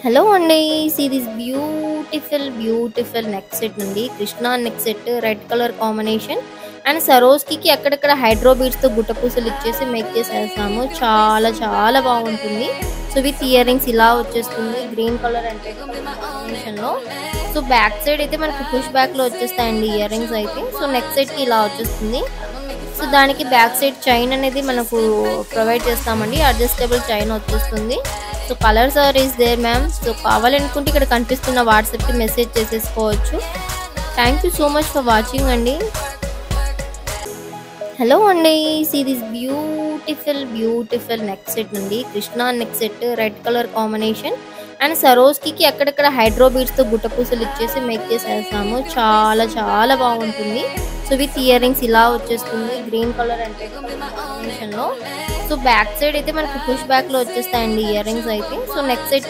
Hello అండి. See this beautiful neck set నుండి Krishna neck set red colour combination and Swarovski అక్కడక్కడ hydro beads తో గుట్ట పూసలు ఇచ్చేసి మేక్ చేసేసాము. చాలా చాలా బాగుంటుంది. సో విత్ ఇయర్ రింగ్స్ ఇలా వచ్చేస్తుంది green colour and red colour combination లో. సో బ్యాక్ సైడ్ అయితే మనకి పుష్ బ్యాక్ లో వచ్చేస్తాయండి ఇయర్ రింగ్స్ అయితే. సో నెక్ సెట్ కి ఇలా వచ్చేస్తుంది. సో దానికి బ్యాక్ సైడ్ చైన్ అనేది మనకు ప్రొవైడ్ చేస్తామండి. అడ్జస్టబుల్ చైన్ వచ్చేస్తుంది. So colours are is there ma'am. So కావాలనుకుంటే ఇక్కడ కనిపిస్తున్న వాట్సాప్కి మెసేజ్ చేసేసుకోవచ్చు. Thank you so much for watching అండి. హలో అండి. See this beautiful neck set నుండి Krishna neck set red colour combination and Swarovski అక్కడక్కడ హైడ్రో బీడ్స్ తో గుట్ట పూసలు ఇచ్చేసి మేక్ చేసేసాము. చాలా చాలా బాగుంటుంది. సో విత్ ఇయర్ రింగ్స్ ఇలా వచ్చేస్తుంది green colour and red colour combination లో. సో బ్యాక్ సైడ్ అయితే మనకి పుష్ బ్యాక్ లో వచ్చేస్తాయండి ఇయర్ రింగ్స్ అయితే. So neck set